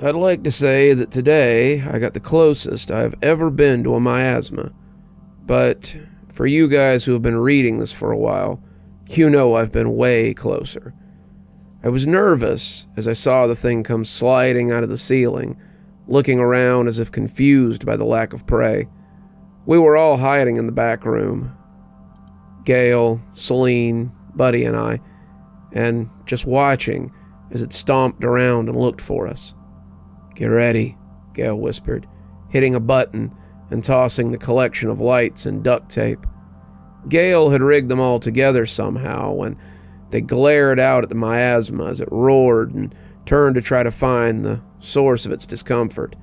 I'd like to say that today I got the closest I've ever been to a miasma, but for you guys who have been reading this for a while, you know I've been way closer. I was nervous as I saw the thing come sliding out of the ceiling, looking around as if confused by the lack of prey. We were all hiding in the back room. Gale, Celine, Buddy, and I, and just watching as it stomped around and looked for us. "Get ready," Gale whispered, hitting a button and tossing the collection of lights and duct tape. Gale had rigged them all together somehow, and they glared out at the miasma as it roared and turned to try to find the source of its discomfort.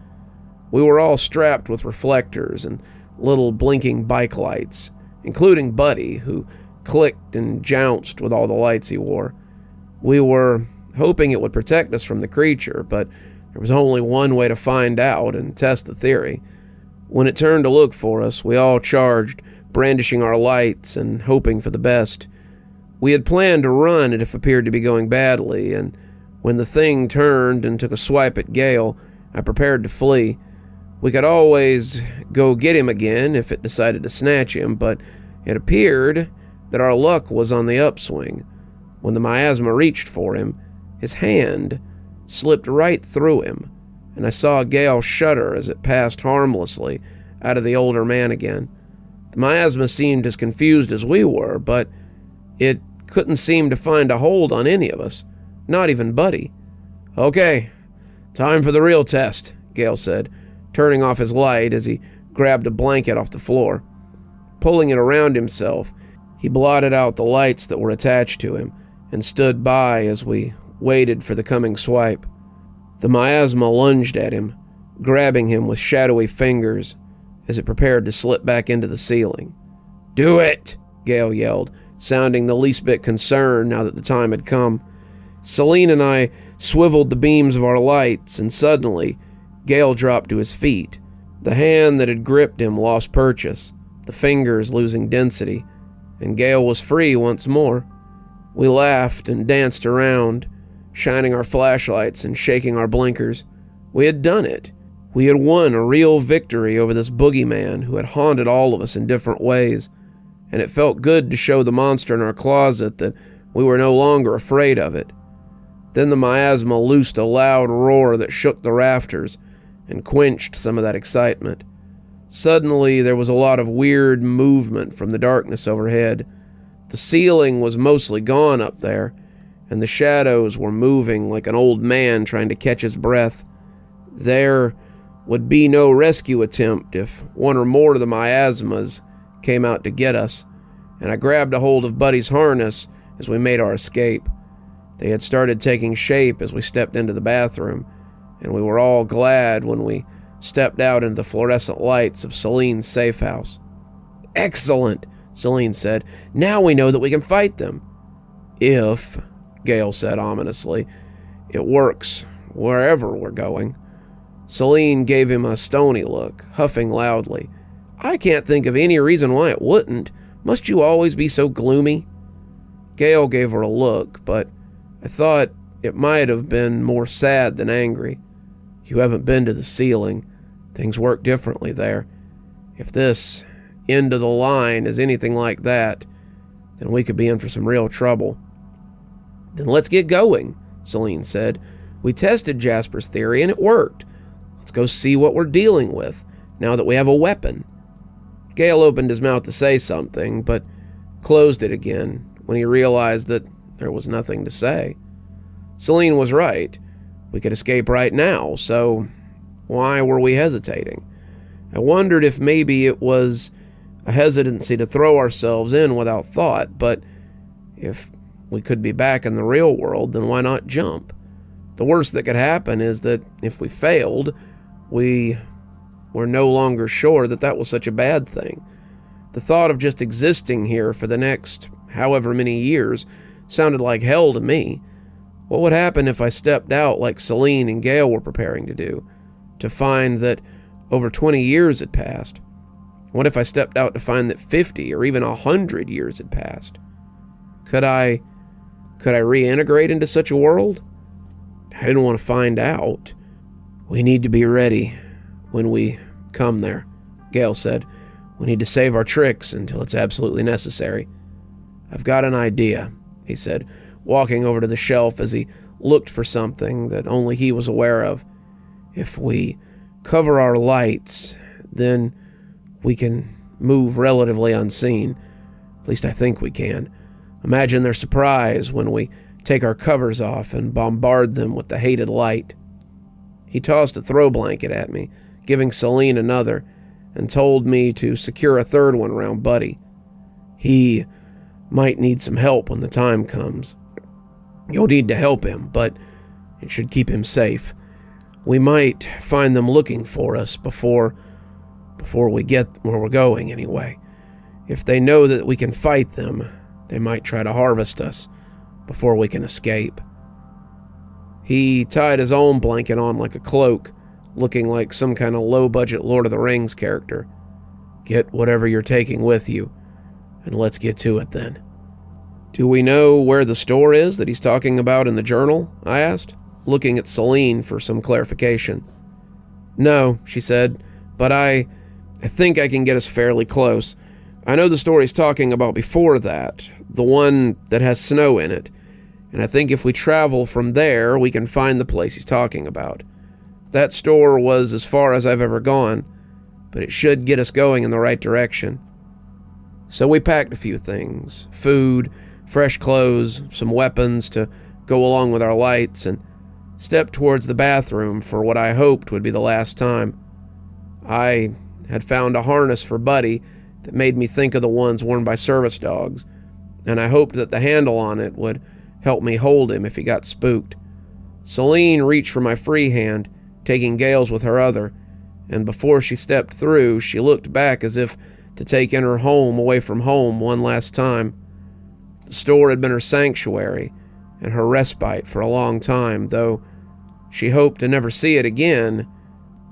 We were all strapped with reflectors and little blinking bike lights, including Buddy, who clicked and jounced with all the lights he wore. We were hoping it would protect us from the creature, but there was only one way to find out and test the theory. When it turned to look for us, we all charged, brandishing our lights and hoping for the best. We had planned to run if it appeared to be going badly, and when the thing turned and took a swipe at Gale, I prepared to flee. We could always go get him again if it decided to snatch him, but it appeared that our luck was on the upswing. When the miasma reached for him, his hand slipped right through him, and I saw Gale shudder as it passed harmlessly out of the older man again. The miasma seemed as confused as we were, but it couldn't seem to find a hold on any of us, not even Buddy. "Okay, time for the real test," Gale said, turning off his light as he grabbed a blanket off the floor. Pulling it around himself, he blotted out the lights that were attached to him and stood by as we waited for the coming swipe. The miasma lunged at him, grabbing him with shadowy fingers as it prepared to slip back into the ceiling. "Do it!" Gale yelled, sounding the least bit concerned now that the time had come. Celine and I swiveled the beams of our lights, and suddenly Gale dropped to his feet. The hand that had gripped him lost purchase, the fingers losing density, and Gale was free once more. We laughed and danced around, shining our flashlights and shaking our blinkers. We had done it. We had won a real victory over this boogeyman who had haunted all of us in different ways, and it felt good to show the monster in our closet that we were no longer afraid of it. Then the miasma loosed a loud roar that shook the rafters and quenched some of that excitement. Suddenly, there was a lot of weird movement from the darkness overhead. The ceiling was mostly gone up there, and the shadows were moving like an old man trying to catch his breath. There would be no rescue attempt if one or more of the miasmas came out to get us, and I grabbed a hold of Buddy's harness as we made our escape. They had started taking shape as we stepped into the bathroom, and we were all glad when we stepped out into the fluorescent lights of Celine's safe house. "Excellent," Celine said. "Now we know that we can fight them." "If," Gale said ominously, "it works wherever we're going." Celine gave him a stony look, huffing loudly. "I can't think of any reason why it wouldn't. Must you always be so gloomy?" Gale gave her a look, but I thought it might have been more sad than angry. "You haven't been to the ceiling. Things work differently there. If this end of the line is anything like that, then we could be in for some real trouble." "Then let's get going," Celine said. "We tested Jasper's theory and it worked. Let's go see what we're dealing with, now that we have a weapon." Gale opened his mouth to say something, but closed it again when he realized that there was nothing to say. Celine was right. We could escape right now, so why were we hesitating? I wondered if maybe it was a hesitancy to throw ourselves in without thought, but if we could be back in the real world, then why not jump? The worst that could happen is that if we failed, we were no longer sure that that was such a bad thing. The thought of just existing here for the next however many years sounded like hell to me. What would happen if I stepped out like Celine and Gale were preparing to do, to find that over 20 years had passed? What if I stepped out to find that 50 or even 100 years had passed? Could I reintegrate into such a world? I didn't want to find out. "We need to be ready when we come there," Gale said. "We need to save our tricks until it's absolutely necessary." "I've got an idea," he said, walking over to the shelf as he looked for something that only he was aware of. "If we cover our lights, then we can move relatively unseen. At least I think we can. Imagine their surprise when we take our covers off and bombard them with the hated light." He tossed a throw blanket at me, giving Celine another, and told me to secure a third one around Buddy. "He might need some help when the time comes. You'll need to help him, but it should keep him safe. We might find them looking for us before we get where we're going anyway. If they know that we can fight them, they might try to harvest us before we can escape." He tied his own blanket on like a cloak, looking like some kind of low-budget Lord of the Rings character. "Get whatever you're taking with you, and let's get to it then." "Do we know where the store is that he's talking about in the journal?" I asked, looking at Celine for some clarification. "No," she said, "but I think I can get us fairly close. I know the store he's talking about before that, the one that has snow in it, and I think if we travel from there, we can find the place he's talking about. That store was as far as I've ever gone, but it should get us going in the right direction." So we packed a few things: food, fresh clothes, some weapons to go along with our lights, and stepped towards the bathroom for what I hoped would be the last time. I had found a harness for Buddy that made me think of the ones worn by service dogs, and I hoped that the handle on it would help me hold him if he got spooked. Celine reached for my free hand, taking Gale's with her other, and before she stepped through, she looked back as if to take in her home away from home one last time. The store had been her sanctuary and her respite for a long time, though she hoped to never see it again.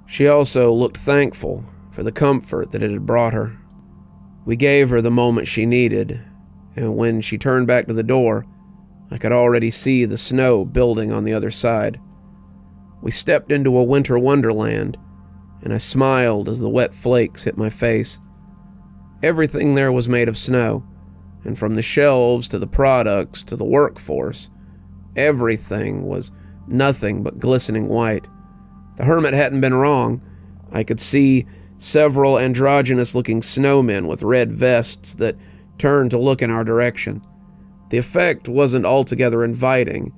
She also looked thankful for the comfort that it had brought her. We gave her the moment she needed, and when she turned back to the door, I could already see the snow building on the other side. We stepped into a winter wonderland, and I smiled as the wet flakes hit my face. Everything there was made of snow, and from the shelves to the products to the workforce, everything was nothing but glistening white. The hermit hadn't been wrong. I could see several androgynous-looking snowmen with red vests that turned to look in our direction. The effect wasn't altogether inviting,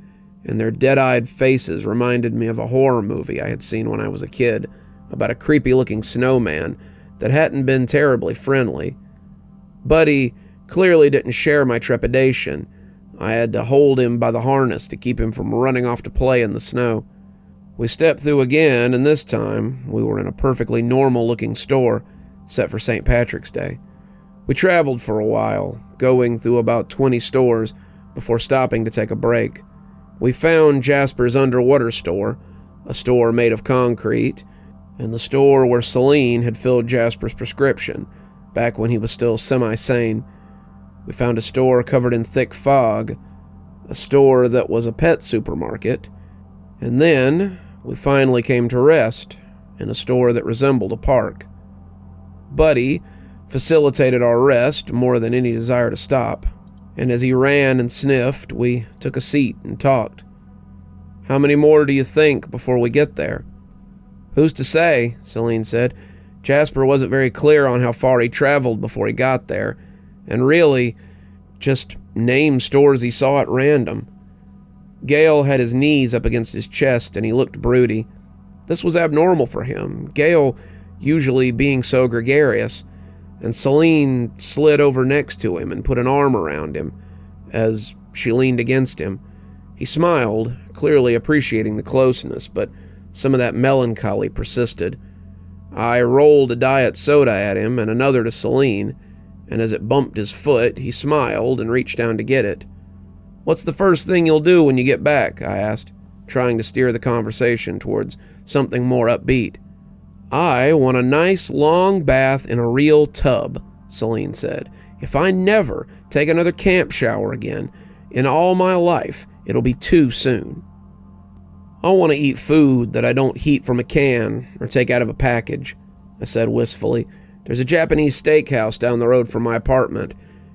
and their dead-eyed faces reminded me of a horror movie I had seen when I was a kid, about a creepy-looking snowman that hadn't been terribly friendly. Buddy clearly didn't share my trepidation. I had to hold him by the harness to keep him from running off to play in the snow. We stepped through again, and this time we were in a perfectly normal-looking store, set for St. Patrick's Day. We traveled for a while, going through about 20 stores before stopping to take a break. We found Jasper's underwater store, a store made of concrete, and the store where Celine had filled Jasper's prescription, back when he was still semi-sane. We found a store covered in thick fog, a store that was a pet supermarket, and then we finally came to rest in a store that resembled a park. Buddy facilitated our rest more than any desire to stop, and as he ran and sniffed, we took a seat and talked. "How many more do you think before we get there?" "Who's to say?" Celine said. "Jasper wasn't very clear on how far he traveled before he got there, and really just named stores he saw at random." Gale had his knees up against his chest, and he looked broody. This was abnormal for him, Gale usually being so gregarious, and Celine slid over next to him and put an arm around him as she leaned against him. He smiled, clearly appreciating the closeness, but some of that melancholy persisted. I rolled a diet soda at him and another to Celine, and as it bumped his foot, he smiled and reached down to get it. "What's the first thing you'll do when you get back?" I asked, trying to steer the conversation towards something more upbeat. "I want a nice long bath in a real tub," Celine said. "If I never take another camp shower again in all my life, it'll be too soon." "I want to eat food that I don't heat from a can or take out of a package," I said wistfully. "There's a Japanese steakhouse down the road from my apartment,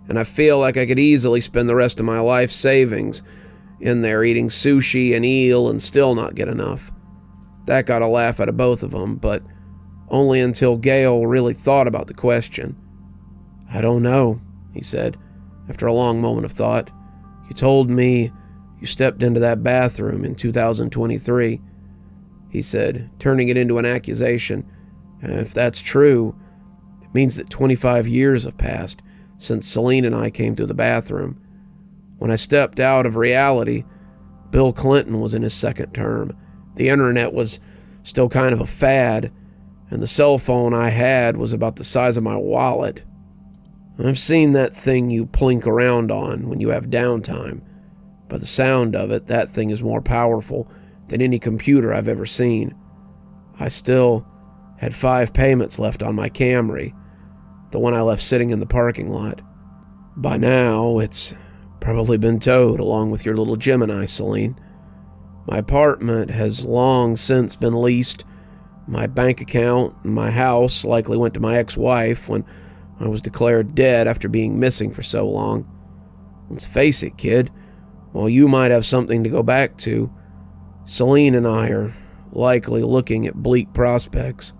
and I feel like I could easily spend the rest of my life savings in there eating sushi and eel and still not get enough." That got a laugh out of both of them, but only until Gale really thought about the question. "I don't know," he said, after a long moment of thought. "You told me you stepped into that bathroom in 2023, he said, turning it into an accusation. "If that's true, it means that 25 years have passed since Celine and I came through the bathroom. When I stepped out of reality, Bill Clinton was in his second term. The internet was still kind of a fad, and the cell phone I had was about the size of my wallet. I've seen that thing you plink around on when you have downtime. By the sound of it, that thing is more powerful than any computer I've ever seen. I still had 5 payments left on my Camry, the one I left sitting in the parking lot. By now, it's probably been towed along with your little Gemini, Celine. My apartment has long since been leased. My bank account and my house likely went to my ex-wife when I was declared dead after being missing for so long. Let's face it, kid, while you might have something to go back to, Celine and I are likely looking at bleak prospects."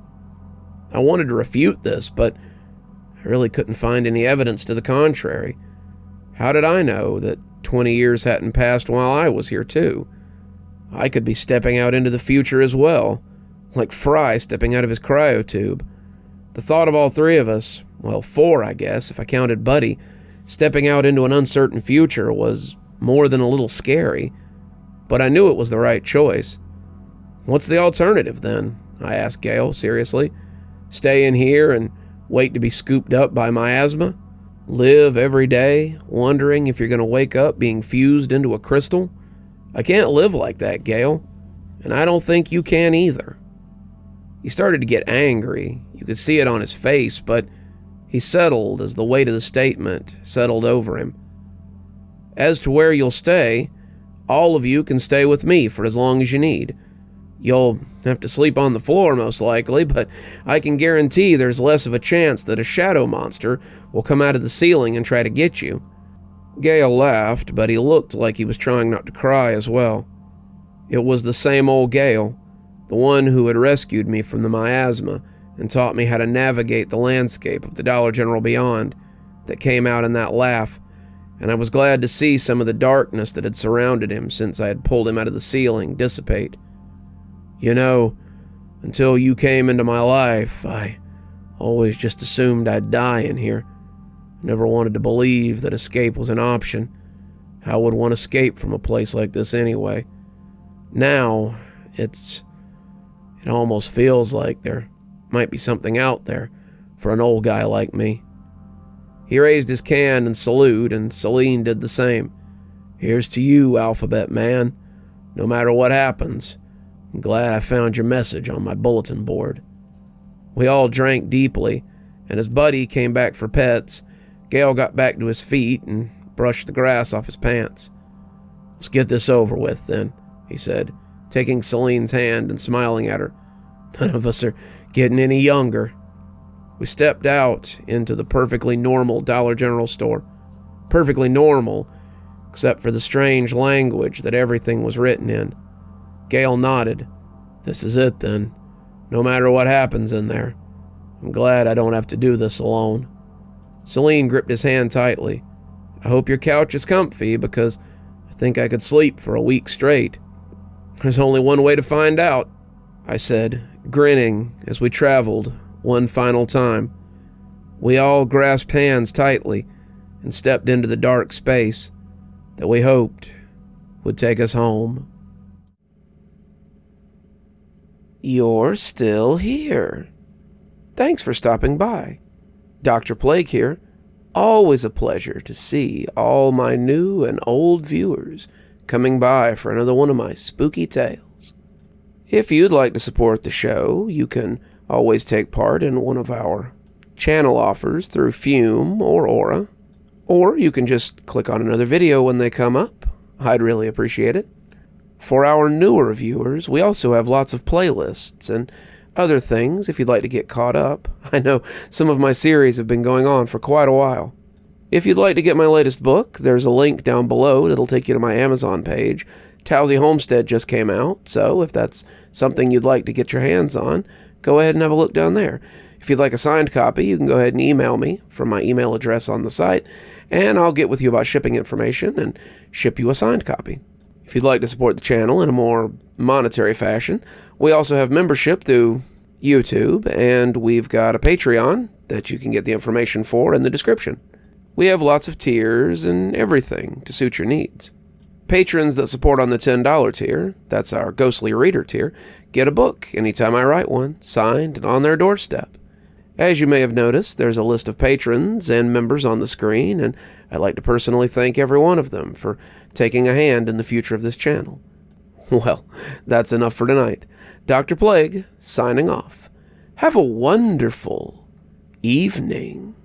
I wanted to refute this, but I really couldn't find any evidence to the contrary. How did I know that 20 years hadn't passed while I was here too? I could be stepping out into the future as well, like Fry stepping out of his cryotube. The thought of all 3 of us, well, 4 I guess, if I counted Buddy, stepping out into an uncertain future was more than a little scary, but I knew it was the right choice. "What's the alternative then?" I asked Gale seriously. "Stay in here and wait to be scooped up by miasma? Live every day wondering if you're going to wake up being fused into a crystal? I can't live like that, Gale, and I don't think you can either." He started to get angry. You could see it on his face, but he settled as the weight of the statement settled over him. "As to where you'll stay, all of you can stay with me for as long as you need. You'll have to sleep on the floor most likely, but I can guarantee there's less of a chance that a shadow monster will come out of the ceiling and try to get you." Gale laughed, but he looked like he was trying not to cry as well. It was the same old Gale, the one who had rescued me from the miasma and taught me how to navigate the landscape of the Dollar General beyond, that came out in that laugh, and I was glad to see some of the darkness that had surrounded him since I had pulled him out of the ceiling dissipate. "You know, until you came into my life, I always just assumed I'd die in here. Never wanted to believe that escape was an option. How would one escape from a place like this anyway? Now, it almost feels like there might be something out there for an old guy like me." He raised his can in salute, and Celine did the same. "Here's to you, Alphabet Man. No matter what happens, I'm glad I found your message on my bulletin board." We all drank deeply, and as Buddy came back for pets, Gale got back to his feet and brushed the grass off his pants. "Let's get this over with, then," he said, taking Celine's hand and smiling at her. "None of us are getting any younger." We stepped out into the perfectly normal Dollar General store. Perfectly normal, except for the strange language that everything was written in. Gale nodded. "This is it, then. No matter what happens in there. I'm glad I don't have to do this alone." Celine gripped his hand tightly. "I hope your couch is comfy, because I think I could sleep for a week straight." "There's only one way to find out," I said, grinning as we traveled one final time. We all grasped hands tightly and stepped into the dark space that we hoped would take us home. You're still here. Thanks for stopping by. Dr. Plague here. Always a pleasure to see all my new and old viewers coming by for another one of my spooky tales. If you'd like to support the show, you can always take part in one of our channel offers through Fume or Aura, or you can just click on another video when they come up. I'd really appreciate it. For our newer viewers, we also have lots of playlists and other things if you'd like to get caught up. I know some of my series have been going on for quite a while. If you'd like to get my latest book, there's a link down below that'll take you to my Amazon page. Towesey Homestead just came out, so if that's something you'd like to get your hands on, go ahead and have a look down there. If you'd like a signed copy, you can go ahead and email me from my email address on the site, and I'll get with you about shipping information and ship you a signed copy. If you'd like to support the channel in a more monetary fashion, we also have membership through YouTube, and we've got a Patreon that you can get the information for in the description. We have lots of tiers and everything to suit your needs. Patrons that support on the $10 tier, that's our Ghostly Reader tier, get a book anytime I write one, signed and on their doorstep. As you may have noticed, there's a list of patrons and members on the screen, and I'd like to personally thank every one of them for taking a hand in the future of this channel. Well, that's enough for tonight. Dr. Plague, signing off. Have a wonderful evening.